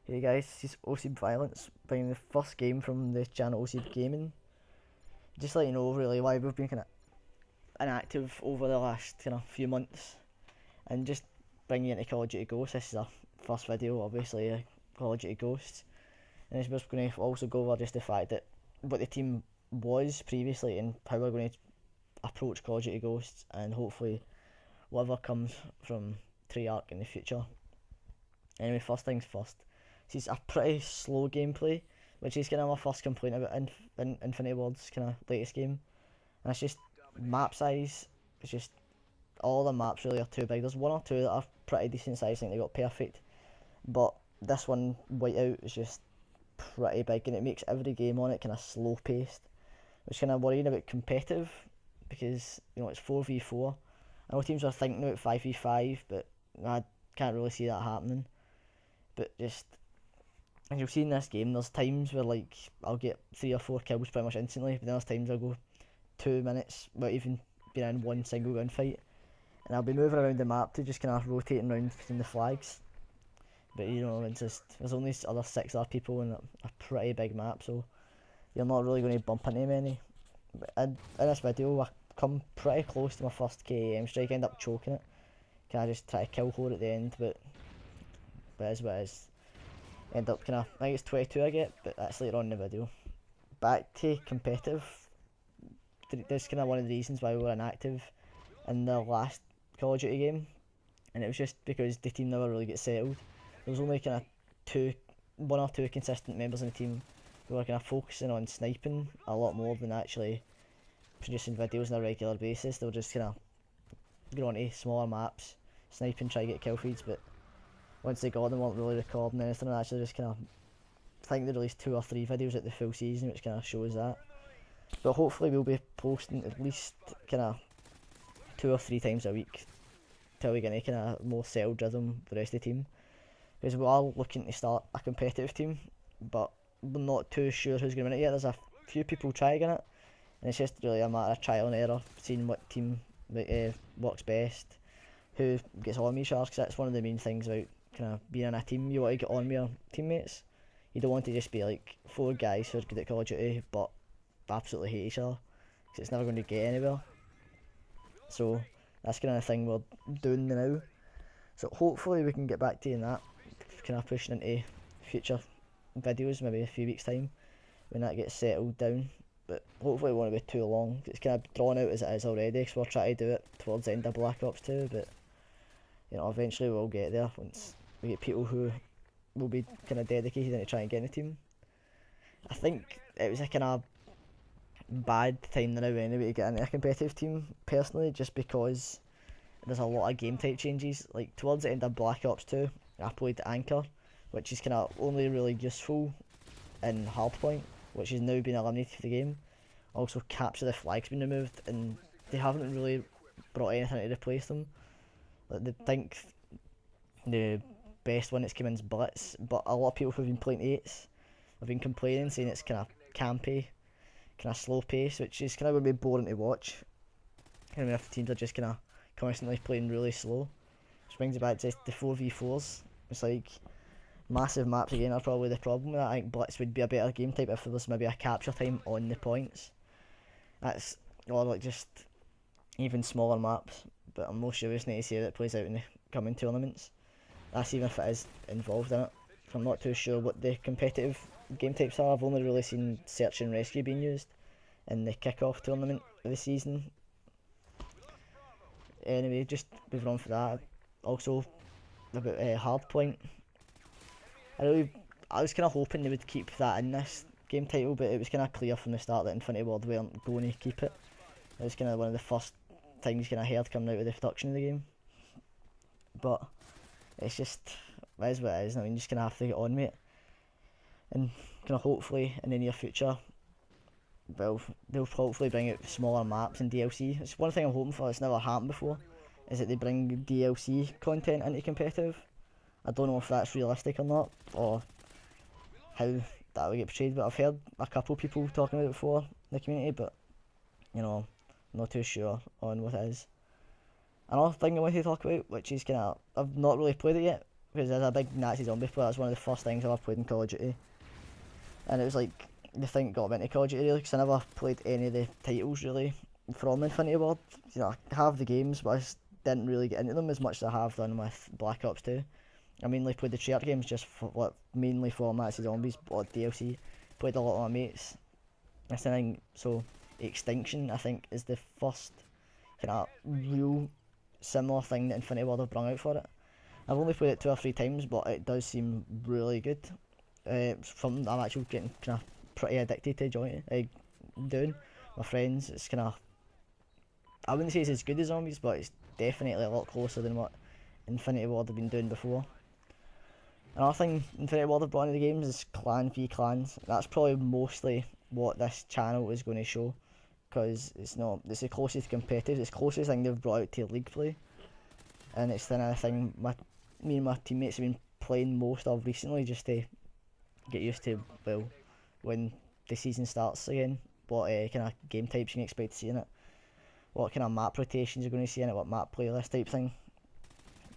Hey guys, this is OSIB Violence, bringing the first game from the channel OSIB Gaming. Just let you know really why we've been kind of inactive over the last few months, and just bring you into Call of Duty Ghosts. This is our first video, obviously, Call of Duty Ghosts, and we're going to also go over just the fact that what the team was previously and how we're going to approach Call of Duty Ghosts, and hopefully whatever comes from Treyarch in the future. Anyway, first things first. This is a pretty slow gameplay, which is kind of my first complaint about Infinity Ward's kind of latest game. And it's just map size. It's just all the maps really are too big. There's one or two that are pretty decent size. I think they got perfect, but this one Whiteout is just pretty big, and it makes every game on it kind of slow paced, which kind of worrying about competitive because it's 4v4. I know teams are thinking about 5v5, but I can't really see that happening. But just, as you'll see in this game, there's times where like I'll get 3 or 4 kills pretty much instantly, but then there's times I'll go 2 minutes without even being in one single gunfight, and I'll be moving around the map to just kind of rotating around between the flags. But it's just there's only other 6 other people in a pretty big map, so you're not really going to bump into many. But in this video, I come pretty close to my first KAM strike, I end up choking it. Can I just try to kill Horde at the end, but it is what it is. End up I think it's 22 I get, but that's later on in the video. Back to competitive. This is kind of one of the reasons why we were inactive in the last Call of Duty game, and it was just because the team never really get settled. There was only kind of 1 or 2 consistent members in the team who were kind of focusing on sniping a lot more than actually producing videos on a regular basis. They were just kind of going onto smaller maps, sniping, try to get kill feeds, but once they got them, weren't really recording anything, and actually just I think they released 2 or 3 videos at the full season, which kind of shows that. But hopefully we'll be posting at least 2 or 3 times a week till we get a more settled rhythm with the rest of the team. Because we are looking to start a competitive team, but we're not too sure who's going to win it yet. There's a few people trying it, and it's just really a matter of trial and error, seeing what team works best, who gets on with each other, because that's one of the main things about being in a team. You want to get on with your teammates. You don't want to just be like 4 guys who are good at Call of Duty but absolutely hate each other, because it's never going to get anywhere. So that's kind of the thing we're doing now. So hopefully we can get back to doing that, pushing into future videos, maybe a few weeks time when that gets settled down. But hopefully it won't be too long. It's kind of drawn out as it is already, because we're trying to do it towards the end of Black Ops 2, but eventually we'll get there once we get people who will be dedicated and try and get in the team. I think it was a bad time now anyway to get into a competitive team personally, just because there's a lot of game type changes. Like towards the end of Black Ops 2, I played Anchor, which is only really useful in Hardpoint, which has now been eliminated from the game. Also, Capture the Flag's been removed, and they haven't really brought anything to replace them. Like, they think the best one that's come in is Blitz, but a lot of people who've been playing 8s have been complaining, saying it's campy, slow pace, which is going to be boring to watch. If teams are just constantly playing really slow. Which brings it back to the 4v4s. It's like massive maps again are probably the problem with that. I think Blitz would be a better game type if there was maybe a capture time on the points. Or like just even smaller maps. But I'm most curious to see how it plays out in the coming tournaments. That's even if it is involved in it. I'm not too sure what the competitive game types are. I've only really seen Search and Rescue being used in the kick-off tournament of the season. Anyway, just moving on for that. Also, about Hardpoint. I was hoping they would keep that in this game title, but it was clear from the start that Infinity Ward weren't going to keep it. It was one of the first things I heard coming out of the production of the game. But it's just, it is what it is. You just have to get on with it. And hopefully in the near future, they'll hopefully bring out smaller maps and DLC. It's one thing I'm hoping for, it's never happened before, is that they bring DLC content into competitive. I don't know if that's realistic or not, or how that will get portrayed, but I've heard a couple people talking about it before in the community, but I'm not too sure on what it is. Another thing I want to talk about, which is I've not really played it yet, because as a big Nazi zombie player, that's one of the first things I ever played in Call of Duty, and it was like the thing that got me into Call of Duty really, because I never played any of the titles really from Infinity Ward. You know, I have the games, but I just didn't really get into them as much as I have done with Black Ops 2. I mainly played the Treyarch games just for, like, mainly for Nazi Zombies, but DLC. Played a lot of my mates. I think so. Extinction, I think, is the first kind of real similar thing that Infinity Ward have brought out for it. I've only played it 2 or 3 times, but it does seem really good. It's something I'm actually getting kind of pretty addicted to doing. My friends, it's kind of, I wouldn't say it's as good as Zombies, but it's definitely a lot closer than what Infinity Ward have been doing before. Another thing Infinity Ward have brought into the games is Clan v Clans. That's probably mostly what this channel is going to show, because it's the closest competitive, it's the closest thing they've brought out to League play, and it's another thing me and my teammates have been playing most of recently, just to get used to, well, when the season starts again, what kind of game types you can expect to see in it, what kind of map rotations you're going to see in it, what map playlist type thing.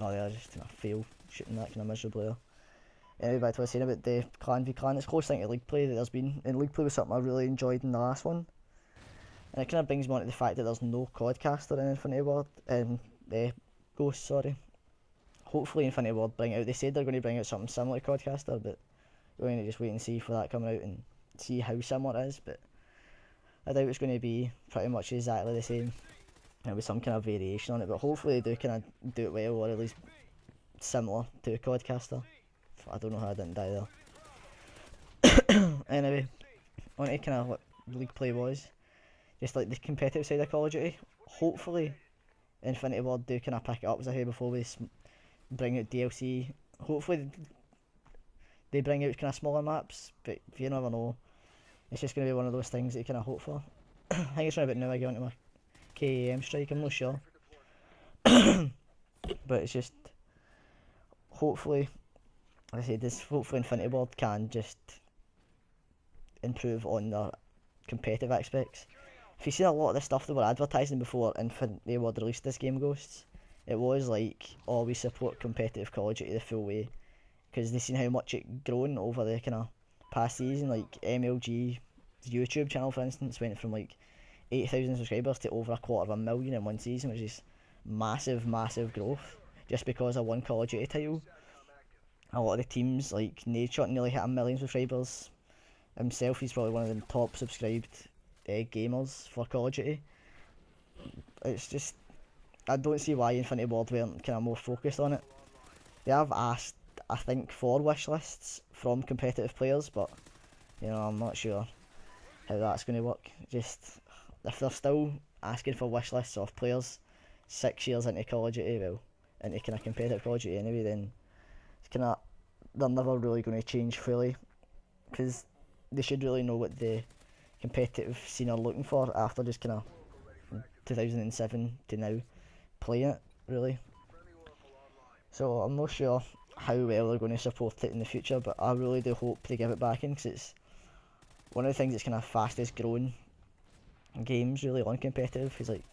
Oh, I just kind of fail shooting that kind of miserably there. Anyway, back to what I was saying about the Clan v Clan, it's close thing to League play that there's been, and League play was something I really enjoyed in the last one. And it kind of brings me on to the fact that there's no Codcaster in Infinity Ward, Ghost, sorry. Hopefully Infinity Ward bring it out, they said they're going to bring out something similar to Codcaster, but we're going to just wait and see for that coming out and see how similar it is, but I doubt it's going to be pretty much exactly the same. There'll be some kind of variation on it, but hopefully they do kind of do it well, or at least similar to Codcaster. I don't know how I didn't die there. Anyway, on to kind of what League play was, just like the competitive side of Call of Duty. Hopefully Infinity Ward do kind of pick it up, as I said before, we bring out DLC. Hopefully they bring out kind of smaller maps, but you never know. It's just going to be one of those things that you kind of hope for. I think it's around about now I get onto my KAM strike, I'm not sure. But it's just, hopefully, like I said, hopefully Infinity Ward can just improve on their competitive aspects. If you've seen a lot of the stuff that were advertising before Infinity Ward released this game, Ghosts, it was like, oh, we support competitive Call of Duty the full way, because they've seen how much it grown over the kind of past season. Like MLG's YouTube channel, for instance, went from like 8,000 subscribers to over 250,000 in one season, which is massive growth, just because of one Call of Duty title. A lot of the teams, like Nadeshot, nearly hit 1 million subscribers himself. He's probably one of the top subscribed gamers for Call of Duty. It's just, I don't see why Infinity Ward weren't kind of more focused on it. They have asked, I think, for wish lists from competitive players, but you know, I'm not sure how that's going to work. Just, if they're still asking for wish lists of players 6 years into Call of Duty, well, into kind of competitive Call of Duty anyway, then it's kind of, they're never really going to change fully, because they should really know what the competitive scene are looking for after just kind of 2007 to now playing it, really. So I'm not sure how well they're going to support it in the future, but I really do hope they give it back in, because it's one of the things that's kind of fastest growing games really on competitive. Is like,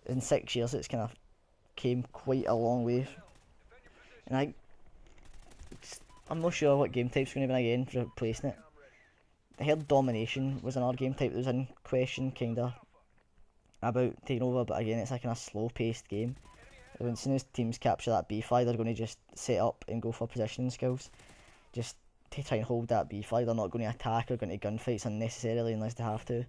in 6 years it's kind of came quite a long way, and I'm not sure what game type's going to be again for replacing it. I heard Domination was another game type that was in question, kinda about taking over, but again it's a kind of slow paced game. As soon as teams capture that B flag, they're going to just set up and go for positioning skills, just to try and hold that B flag. They're not going to attack or go into gunfights unnecessarily unless they have to.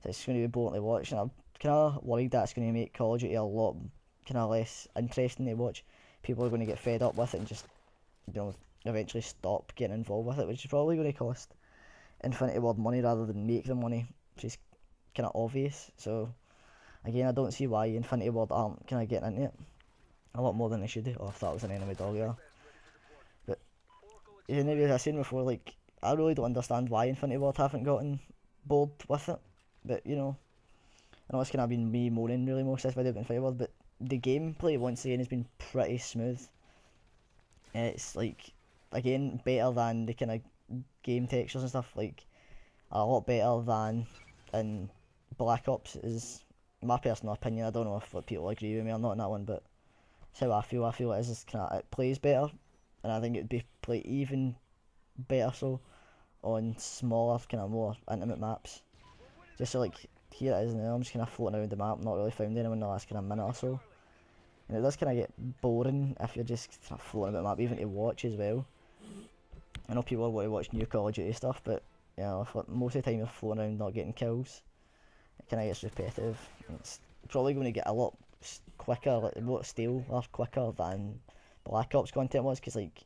So it's going to be boring to watch, and I'm kind of worried that's going to make Call of Duty a lot kind of less interesting to watch. People are going to get fed up with it and just, you know, eventually stop getting involved with it, which is probably going to cost Infinity Ward money rather than make them money, which is kind of obvious. So again, I don't see why Infinity Ward aren't kind of getting into it a lot more than they should do. Oh, if that was an enemy dog, yeah. But anyway, as I said before, like, I really don't understand why Infinity Ward haven't gotten bored with it. But you know, I know it's kind of been me moaning really most of this video about Infinity Ward, but the gameplay once again has been pretty smooth. It's like, again, better than the kind of game textures and stuff, like a lot better than in Black Ops, is my personal opinion. I don't know if people agree with me or not on that one, but it's how I feel. I feel it is kind of, it plays better. and I think it would be played even better so on smaller, kind of more intimate maps. Just so, like, here it is now, I'm just kind of floating around the map, not really found anyone in the last kind of minute or so. And it does kind of get boring if you're just kind of floating about the map, even to watch as well. I know people want to watch new Call of Duty stuff, but you know, if, like, most of the time you're floating around not getting kills, it kind of gets repetitive. And it's probably going to get a lot quicker, like a lot stale or quicker than Black Ops content was, because like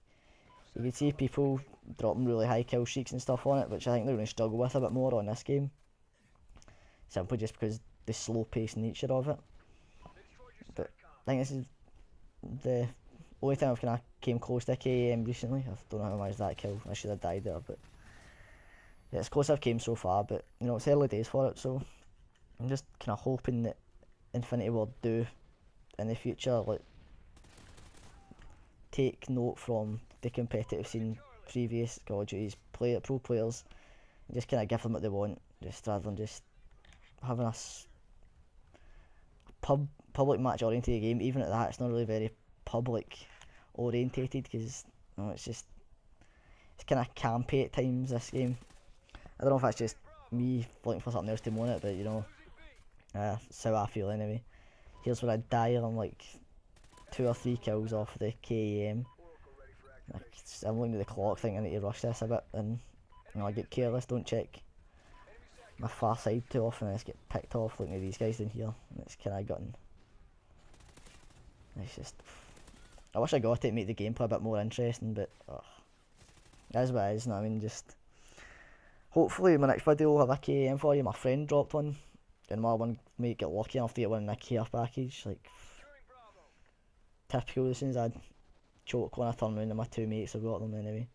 you could see people dropping really high kill streaks and stuff on it, which I think they're going to struggle with a bit more on this game, simply just because the slow paced nature of it. But I think this is the only time I've kind of came close to a KAM recently. I don't know how I managed that kill, I should have died there, but yeah, it's close I've came so far. But you know, it's early days for it, so I'm just kind of hoping that Infinity Ward do in the future, like, take note from the competitive scene, previous Call of Duty's pro players, and just kind of give them what they want, just rather than just having a public match oriented game. Even at that, it's not really very public orientated, because you know, it's kind of campy at times, this game. I don't know if that's just me looking for something else to moan at, but you know, that's how I feel anyway. Here's where I die, and I'm like 2 or 3 kills off the KAM. Like, I'm looking at the clock thinking I need to rush this a bit, and you know, I get careless, don't check my far side too often, and I just get picked off looking at these guys down here, and it's kind of gutting. It's just, I wish I got it to make the gameplay a bit more interesting, but that's what it is. No, I mean, just hopefully my next video will have a KAM for you. My friend dropped one, and my one might get lucky enough to get one in a care package. Like, typical, as soon as I choke when I turn around, and my 2 mates have got them anyway.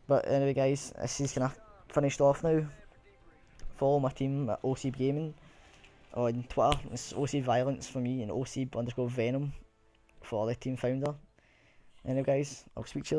But anyway guys, this is kind of finished off now. Follow my team at OCB Gaming on Twitter. It's OCB Violence for me, and OCB_Venom for the team founder. Anyway guys, I'll speak to you later.